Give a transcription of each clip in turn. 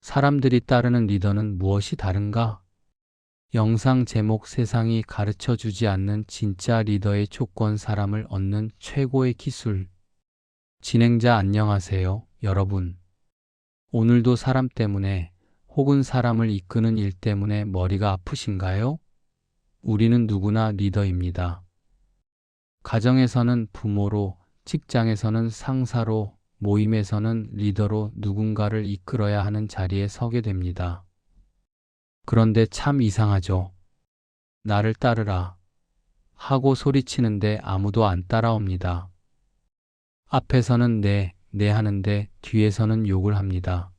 사람들이 따르는 리더는 무엇이 다른가? 영상 제목 세상이 가르쳐 주지 않는 진짜 리더의 조건 사람을 얻는 최고의 기술. 진행자 안녕하세요, 여러분. 오늘도 사람 때문에 혹은 사람을 이끄는 일 때문에 머리가 아프신가요? 우리는 누구나 리더입니다. 가정에서는 부모로, 직장에서는 상사로, 모임에서는 리더로 누군가를 이끌어야 하는 자리에 서게 됩니다. 그런데 참 이상하죠. 나를 따르라 하고 소리치는데 아무도 안 따라옵니다. 앞에서는 네 하는데 뒤에서는 욕을 합니다.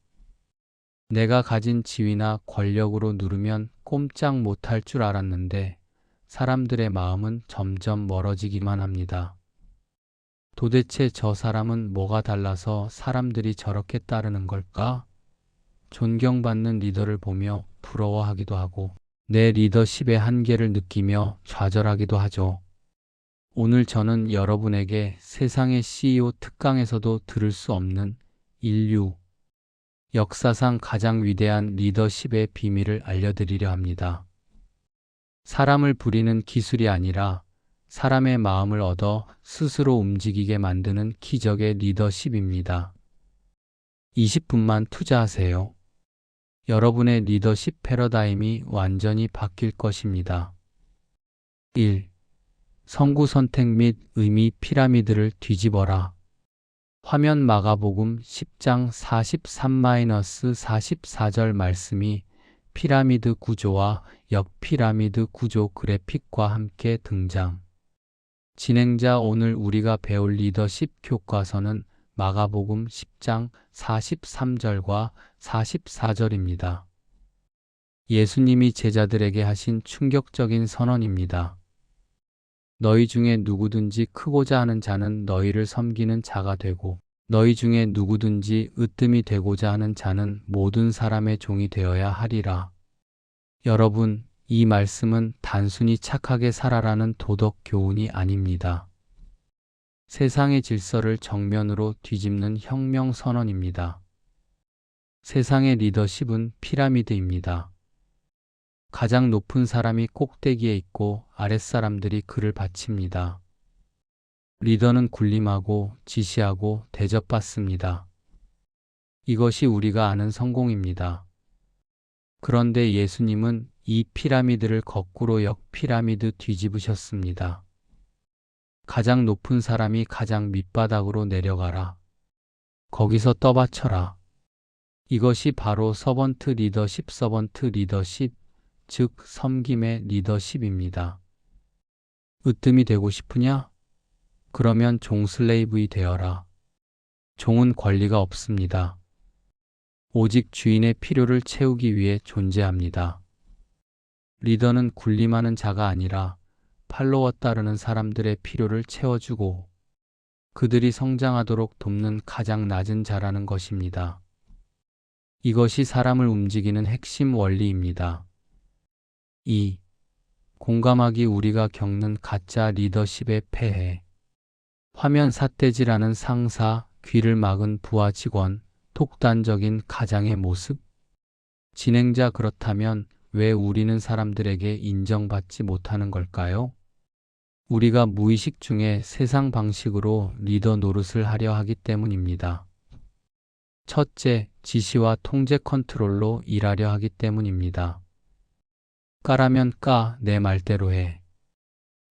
내가 가진 지위나 권력으로 누르면 꼼짝 못할 줄 알았는데 사람들의 마음은 점점 멀어지기만 합니다. 도대체 저 사람은 뭐가 달라서 사람들이 저렇게 따르는 걸까? 존경받는 리더를 보며 부러워하기도 하고 내 리더십의 한계를 느끼며 좌절하기도 하죠. 오늘 저는 여러분에게 세상의 CEO 특강에서도 들을 수 없는 인류 역사상 가장 위대한 리더십의 비밀을 알려드리려 합니다. 사람을 부리는 기술이 아니라 사람의 마음을 얻어 스스로 움직이게 만드는 기적의 리더십입니다. 20분만 투자하세요. 여러분의 리더십 패러다임이 완전히 바뀔 것입니다. 1. 성구 선택 및 의미 피라미드를 뒤집어라. 화면 마가복음 10장 43-44절 말씀이 피라미드 구조와 역피라미드 구조 그래픽과 함께 등장. 진행자 오늘 우리가 배울 리더십 교과서는 마가복음 10장 43절과 44절입니다. 예수님이 제자들에게 하신 충격적인 선언입니다. 너희 중에 누구든지 크고자 하는 자는 너희를 섬기는 자가 되고 너희 중에 누구든지 으뜸이 되고자 하는 자는 모든 사람의 종이 되어야 하리라. 여러분, 이 말씀은 단순히 착하게 살아라는 도덕 교훈이 아닙니다. 세상의 질서를 정면으로 뒤집는 혁명 선언입니다. 세상의 리더십은 피라미드입니다. 가장 높은 사람이 꼭대기에 있고 아랫사람들이 그를 바칩니다. 리더는 군림하고 지시하고 대접받습니다. 이것이 우리가 아는 성공입니다. 그런데 예수님은 이 피라미드를 거꾸로 역피라미드 뒤집으셨습니다. 가장 높은 사람이 가장 밑바닥으로 내려가라. 거기서 떠받쳐라. 이것이 바로 서번트 리더십, 즉 섬김의 리더십입니다. 으뜸이 되고 싶으냐? 그러면 종슬레이브이 되어라. 종은 권리가 없습니다. 오직 주인의 필요를 채우기 위해 존재합니다. 리더는 군림하는 자가 아니라 팔로워 따르는 사람들의 필요를 채워주고 그들이 성장하도록 돕는 가장 낮은 자라는 것입니다. 이것이 사람을 움직이는 핵심 원리입니다. 2. 공감하기 우리가 겪는 가짜 리더십의 폐해. 화면 삿대질하는 상사, 귀를 막은 부하 직원, 독단적인 가장의 모습. 진행자 그렇다면 왜 우리는 사람들에게 인정받지 못하는 걸까요? 우리가 무의식 중에 세상 방식으로 리더 노릇을 하려 하기 때문입니다. 첫째, 지시와 통제 컨트롤로 일하려 하기 때문입니다. 까라면 까, 내 말대로 해.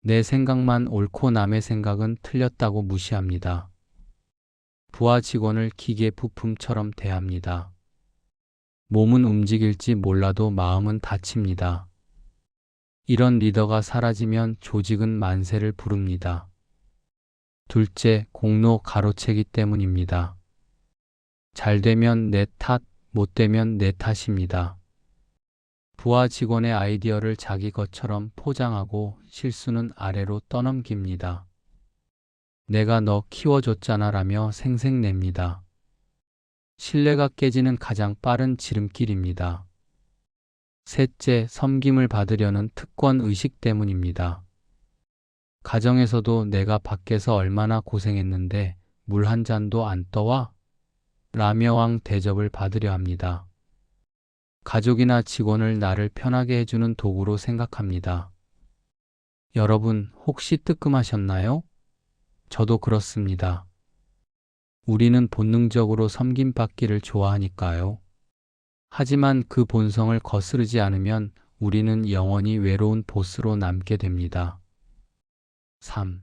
내 생각만 옳고 남의 생각은 틀렸다고 무시합니다. 부하 직원을 기계 부품처럼 대합니다. 몸은 움직일지 몰라도 마음은 다칩니다. 이런 리더가 사라지면 조직은 만세를 부릅니다. 둘째, 공로 가로채기 때문입니다. 잘 되면 내 탓, 못 되면 내 탓입니다. 부하 직원의 아이디어를 자기 것처럼 포장하고 실수는 아래로 떠넘깁니다. 내가 너 키워줬잖아 라며 생색냅니다. 신뢰가 깨지는 가장 빠른 지름길입니다. 셋째, 섬김을 받으려는 특권 의식 때문입니다. 가정에서도 내가 밖에서 얼마나 고생했는데 물 한 잔도 안 떠와? 라며 왕 대접을 받으려 합니다. 가족이나 직원을 나를 편하게 해주는 도구로 생각합니다. 여러분, 혹시 뜨끔하셨나요? 저도 그렇습니다. 우리는 본능적으로 섬김받기를 좋아하니까요. 하지만 그 본성을 거스르지 않으면 우리는 영원히 외로운 보스로 남게 됩니다. 3.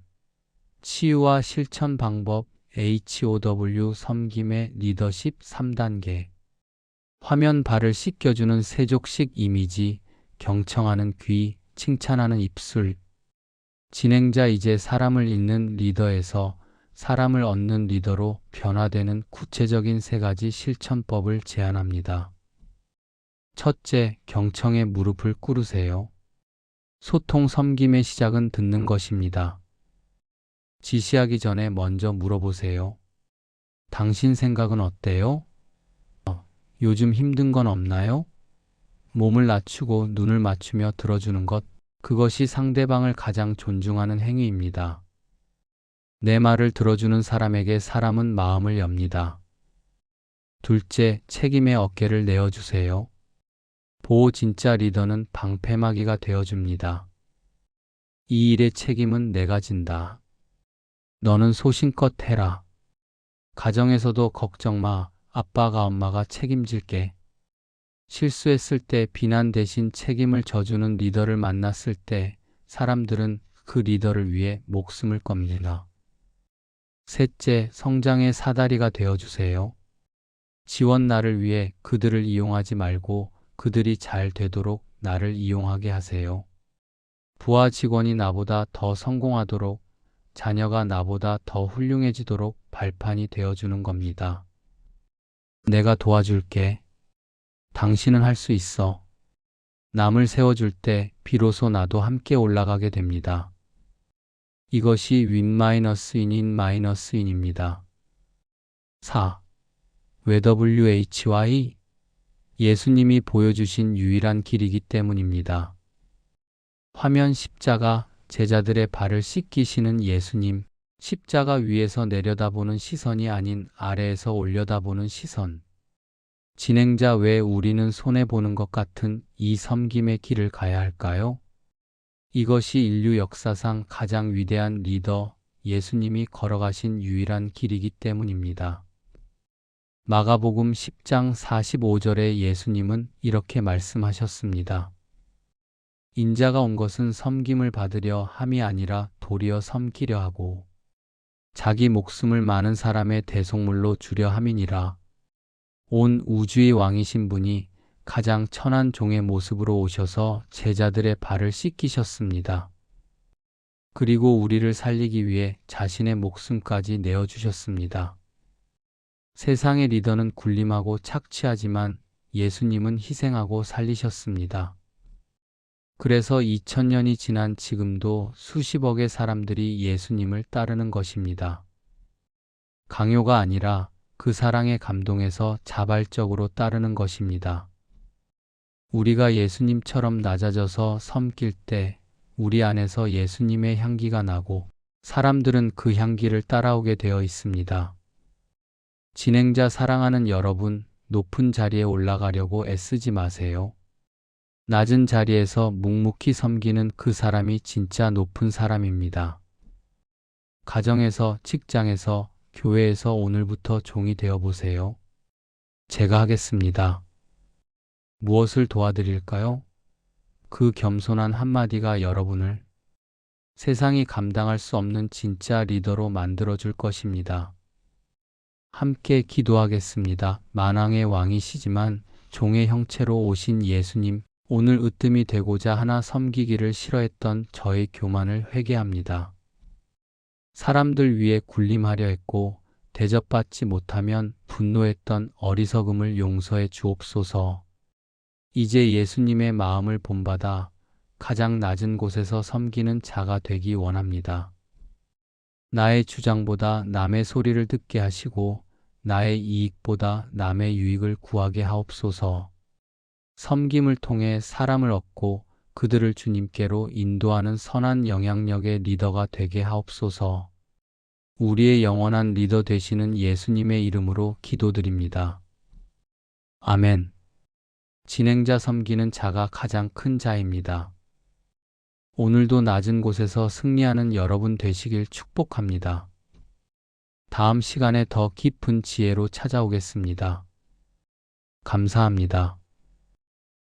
치유와 실천 방법 HOW 섬김의 리더십 3단계. 화면 발을 씻겨주는 세족식 이미지, 경청하는 귀, 칭찬하는 입술. 진행자 이제 사람을 잇는 리더에서 사람을 얻는 리더로 변화되는 구체적인 3가지 실천법을 제안합니다. 첫째, 경청에 무릎을 꿇으세요. 소통 섬김의 시작은 듣는 것입니다. 지시하기 전에 먼저 물어보세요. 당신 생각은 어때요? 요즘 힘든 건 없나요? 몸을 낮추고 눈을 맞추며 들어주는 것, 그것이 상대방을 가장 존중하는 행위입니다. 내 말을 들어주는 사람에게 사람은 마음을 엽니다. 둘째, 책임의 어깨를 내어주세요. 보호 진짜 리더는 방패막이가 되어줍니다. 이 일의 책임은 내가 진다. 너는 소신껏 해라. 가정에서도 걱정 마. 아빠가 엄마가 책임질게. 실수했을 때 비난 대신 책임을 져주는 리더를 만났을 때 사람들은 그 리더를 위해 목숨을 겁니다. 셋째, 성장의 사다리가 되어주세요. 지원 나를 위해 그들을 이용하지 말고 그들이 잘 되도록 나를 이용하게 하세요. 부하 직원이 나보다 더 성공하도록, 자녀가 나보다 더 훌륭해지도록 발판이 되어주는 겁니다. 내가 도와줄게. 당신은 할 수 있어. 남을 세워줄 때 비로소 나도 함께 올라가게 됩니다. 이것이 윈-인인-인입니다. 4. WHY? 예수님이 보여주신 유일한 길이기 때문입니다. 화면 십자가, 제자들의 발을 씻기시는 예수님, 십자가 위에서 내려다보는 시선이 아닌 아래에서 올려다보는 시선. 진행자, 왜 우리는 손해보는 것 같은 이 섬김의 길을 가야 할까요? 이것이 인류 역사상 가장 위대한 리더 예수님이 걸어가신 유일한 길이기 때문입니다. 마가복음 10장 45절에 예수님은 이렇게 말씀하셨습니다. 인자가 온 것은 섬김을 받으려 함이 아니라 도리어 섬기려 하고 자기 목숨을 많은 사람의 대속물로 주려 함이니라. 온 우주의 왕이신 분이 가장 천한 종의 모습으로 오셔서 제자들의 발을 씻기셨습니다. 그리고 우리를 살리기 위해 자신의 목숨까지 내어주셨습니다. 세상의 리더는 군림하고 착취하지만 예수님은 희생하고 살리셨습니다. 그래서 2000년이 지난 지금도 수십억의 사람들이 예수님을 따르는 것입니다. 강요가 아니라 그 사랑에 감동해서 자발적으로 따르는 것입니다. 우리가 예수님처럼 낮아져서 섬길 때 우리 안에서 예수님의 향기가 나고 사람들은 그 향기를 따라오게 되어 있습니다. 진행자, 사랑하는 여러분, 높은 자리에 올라가려고 애쓰지 마세요. 낮은 자리에서 묵묵히 섬기는 그 사람이 진짜 높은 사람입니다. 가정에서, 직장에서, 교회에서 오늘부터 종이 되어 보세요. 제가 하겠습니다. 무엇을 도와드릴까요? 그 겸손한 한마디가 여러분을 세상이 감당할 수 없는 진짜 리더로 만들어줄 것입니다. 함께 기도하겠습니다. 만왕의 왕이시지만 종의 형체로 오신 예수님, 오늘 으뜸이 되고자 하나 섬기기를 싫어했던 저의 교만을 회개합니다. 사람들 위해 군림하려 했고 대접받지 못하면 분노했던 어리석음을 용서해 주옵소서. 이제 예수님의 마음을 본받아 가장 낮은 곳에서 섬기는 자가 되기 원합니다. 나의 주장보다 남의 소리를 듣게 하시고 나의 이익보다 남의 유익을 구하게 하옵소서. 섬김을 통해 사람을 얻고 그들을 주님께로 인도하는 선한 영향력의 리더가 되게 하옵소서. 우리의 영원한 리더 되시는 예수님의 이름으로 기도드립니다. 아멘. 진행자 섬기는 자가 가장 큰 자입니다. 오늘도 낮은 곳에서 승리하는 여러분 되시길 축복합니다. 다음 시간에 더 깊은 지혜로 찾아오겠습니다. 감사합니다.